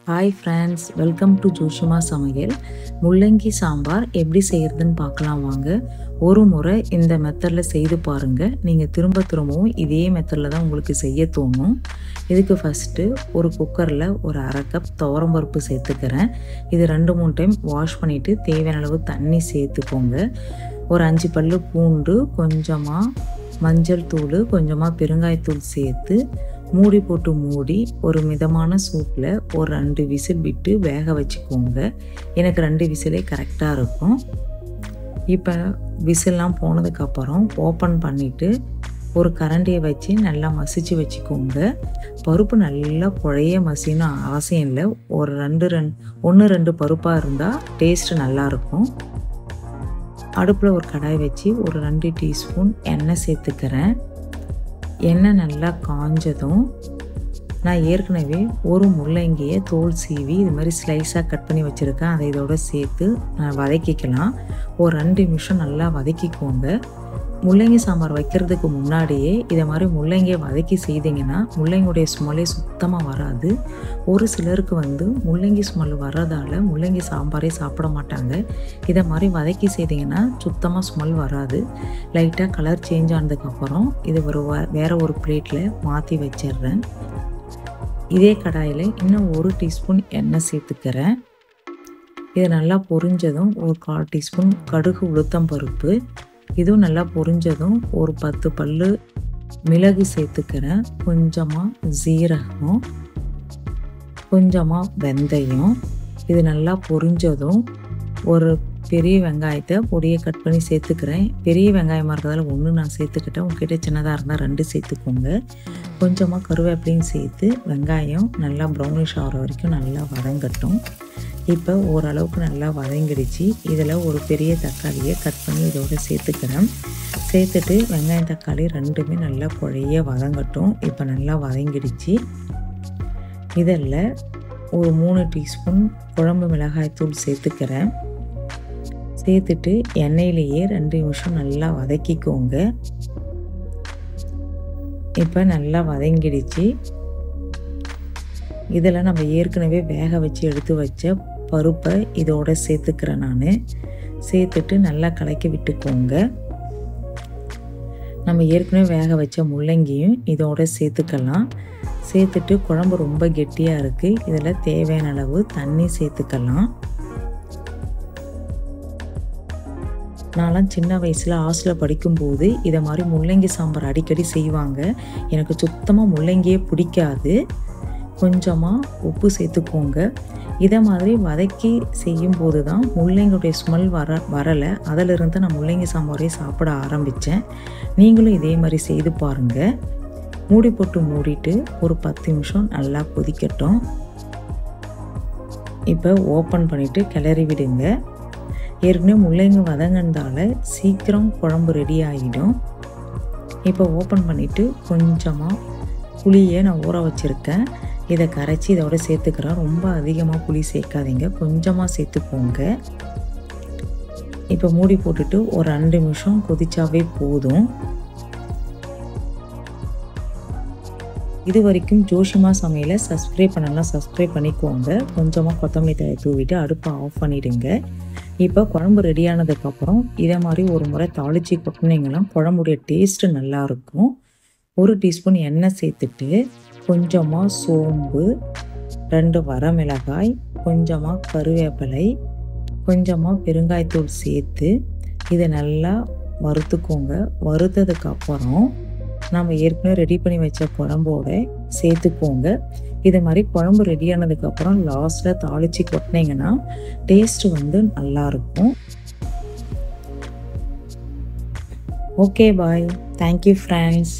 Hi friends, welcome to Joshima சமையல். முள்ளங்கி சாம்பார் எப்படி செய்கிறதுன்னு பார்க்கலாம் வாங்க. ஒரு முறை இந்த மெத்தடில் செய்து பாருங்கள். நீங்கள் திரும்பவும் இதே மெத்தடில் தான் உங்களுக்கு செய்ய தோணும். இதுக்கு ஃபஸ்ட்டு ஒரு குக்கரில் ஒரு அரை கப் துவரம்பருப்பு சேர்த்துக்கிறேன். இது 2-3 டைம் வாஷ் பண்ணிவிட்டு தேவையான அளவு தண்ணி சேர்த்துக்கோங்க. ஒரு 5 பல்லு பூண்டு, கொஞ்சமாக மஞ்சள் தூள், கொஞ்சமாக பெருங்காயத்தூள் சேர்த்து மூடி போட்டு மூடி ஒரு மிதமான சூட்டில் ஒரு 2 விசில் விட்டு வேக வச்சுக்கோங்க. எனக்கு 2 விசிலே கரெக்டாக இருக்கும். இப்போ விசில்லாம் போனதுக்கப்புறம் ஓப்பன் பண்ணிவிட்டு ஒரு கரண்டியை வச்சு நல்லா மசிச்சு வச்சுக்கோங்க. பருப்பு நல்லா குழைய மசின்னு அவசியம் இல்லை. ஒரு 1-2 பருப்பாக இருந்தால் டேஸ்ட்டு நல்லாயிருக்கும். அடுப்பில் ஒரு கடாய் வச்சு ஒரு 2 டீஸ்பூன் எண்ணெய் சேர்த்துக்கிறேன். எண்ணெய் நல்லா காஞ்சதும் நான் ஏற்கனவே ஒரு முள்ளங்கியை தோல் சீவி இது மாதிரி ஸ்லைஸாக கட் பண்ணி வச்சுருக்கேன். அதை இதோட சேர்த்து நான் வதக்கிக்கலாம். ஒரு 2 நிமிஷம் நல்லா வதக்கிக்கோங்க. முள்ளங்கி சாம்பார் வைக்கிறதுக்கு முன்னாடியே இதை மாதிரி முள்ளங்கியை வதக்கி செய்திங்கன்னா முள்ளங்கியுடைய ஸ்மெல்லே சுத்தமாக வராது. ஒரு சிலருக்கு முள்ளங்கி ஸ்மெல் வர்றதால முள்ளங்கி சாம்பாரே சாப்பிட மாட்டாங்க. இதை மாதிரி வதக்கி செய்திங்கன்னா சுத்தமாக ஸ்மெல் வராது. லைட்டாக கலர் சேஞ்ச் ஆனதுக்கப்புறம் இது வேறு ஒரு பிளேட்டில் மாற்றி வச்சிடுறேன். இதே கடாயில் இன்னும் 1 டீஸ்பூன் எண்ணெய் சேர்த்துக்கிறேன். இது நல்லா பொரிஞ்சதும் ஒரு 1/4 டீஸ்பூன் கடுகு உளுத்தம் பருப்பு, இதுவும் நல்லா பொரிஞ்சதும் ஒரு 10 பல்லு மிளகு சேர்த்துக்கிறேன். கொஞ்சமாக ஜீரகம், கொஞ்சமாக வெந்தயம். இது நல்லா பொரிஞ்சதும் ஒரு பெரிய வெங்காயத்தை பொடியை கட் பண்ணி சேர்த்துக்கிறேன். பெரிய வெங்காயமாக இருக்கிறதால 1 நான் சேர்த்துக்கிட்டேன். உங்ககிட்ட சின்னதாக இருந்தால் 2 சேர்த்துக்கோங்க. கொஞ்சமாக கருவேப்பிலையும் சேர்த்து வெங்காயம் நல்லா ப்ரௌனிஷ் ஆகிற வரைக்கும் நல்லா வதங்கட்டும். இப்போ ஓரளவுக்கு நல்லா வதங்கிடுச்சு. இதில் ஒரு பெரிய தக்காளியை கட் பண்ணி இதோட சேர்த்துக்கிறேன். சேர்த்துட்டு வெங்காயம் தக்காளி 2மே நல்லா குழைய வதங்கட்டும். இப்போ நல்லா வதங்கிடுச்சு. இதில் ஒரு 3 டீஸ்பூன் குழம்பு மிளகாய்த்தூள் சேர்த்துக்கிறேன். சேர்த்துட்டு எண்ணெயிலேயே 2 நிமிஷம் நல்லா வதக்கிக்கோங்க. இப்போ நல்லா வதங்கிடுச்சு. இதில் நம்ம ஏற்கனவே வேக வச்சு எடுத்து வச்ச பருப்பை இதோட சேர்த்துக்கிறேன். நான் சேர்த்துட்டு நல்லா கலக்கி விட்டுக்கோங்க. நம்ம ஏற்கனவே வேக வச்ச முள்ளங்கியும் இதோட சேர்த்துக்கலாம். சேர்த்துட்டு குழம்பு ரொம்ப கெட்டியாக இருக்குது. இதில் தேவையான அளவு தண்ணி சேர்த்துக்கலாம். நான்லாம் சின்ன வயசில் ஹாஸ்டலில் படிக்கும்போது இதை மாதிரி முள்ளங்கி சாம்பார் அடிக்கடி செய்வாங்க. எனக்கு சுத்தமாக முள்ளங்கியே பிடிக்காது. கொஞ்சமாக உப்பு சேர்த்துக்கோங்க. இதை மாதிரி வதக்கி செய்யும்போது தான் முள்ளங்கியுடைய ஸ்மெல் வரலை. அதிலிருந்து நான் முள்ளங்கி சாம்பாரே சாப்பிட ஆரம்பித்தேன். நீங்களும் இதே மாதிரி செய்து பாருங்கள். மூடி போட்டு மூடிட்டு ஒரு 10 நிமிஷம் நல்லா கொதிக்கட்டும். இப்போ ஓப்பன் பண்ணிவிட்டு கிளறி விடுங்க. ஏற்கனவே முள்ளங்கி வதங்கினதால சீக்கிரம் குழம்பு ரெடி ஆகிடும். இப்போ ஓப்பன் பண்ணிவிட்டு கொஞ்சமாக புளியை நான் ஊற வச்சுருக்கேன். இதை கரைச்சி இதோட சேர்த்துக்கிறேன். ரொம்ப அதிகமாக புளி சேர்க்காதீங்க, கொஞ்சமாக சேர்த்துக்கோங்க. இப்போ மூடி போட்டுட்டு ஒரு 2 நிமிஷம் கொதிச்சாவே போதும். இது வரைக்கும் ஜோஷிமா சமையலை சப்ஸ்கிரைப் பண்ணலாம், சப்ஸ்கிரைப் பண்ணிக்கோங்க. கொஞ்சமாக கொத்தமல்லி தழை தூவிட்டு அடுப்பை ஆஃப் பண்ணிவிடுங்க. இப்போ குழம்பு ரெடியானதுக்கப்புறம் இதை மாதிரி ஒரு முறை தாளித்து கொட்டினீங்கன்னா குழம்புடைய டேஸ்ட்டு நல்லாயிருக்கும். 1 டீஸ்பூன் எண்ணெய் சேர்த்துட்டு கொஞ்சமாக சோம்பு, 2 வரமிளகாய், கொஞ்சமாக கருவேப்பிலை, கொஞ்சமாக பெருங்காயத்தூள் சேர்த்து இதை நல்லா வறுத்துக்கோங்க. வறுத்ததுக்கப்புறம் நம்ம ஏற்கனவே ரெடி பண்ணி வச்ச குழம்போட சேர்த்துக்கோங்க. இது மாதிரி குழம்பு ரெடியானதுக்கப்புறம் லாஸ்ட்டில் தாளித்து கொட்டினீங்கன்னா டேஸ்ட்டு நல்லாயிருக்கும். Okay bye. Thank you friends.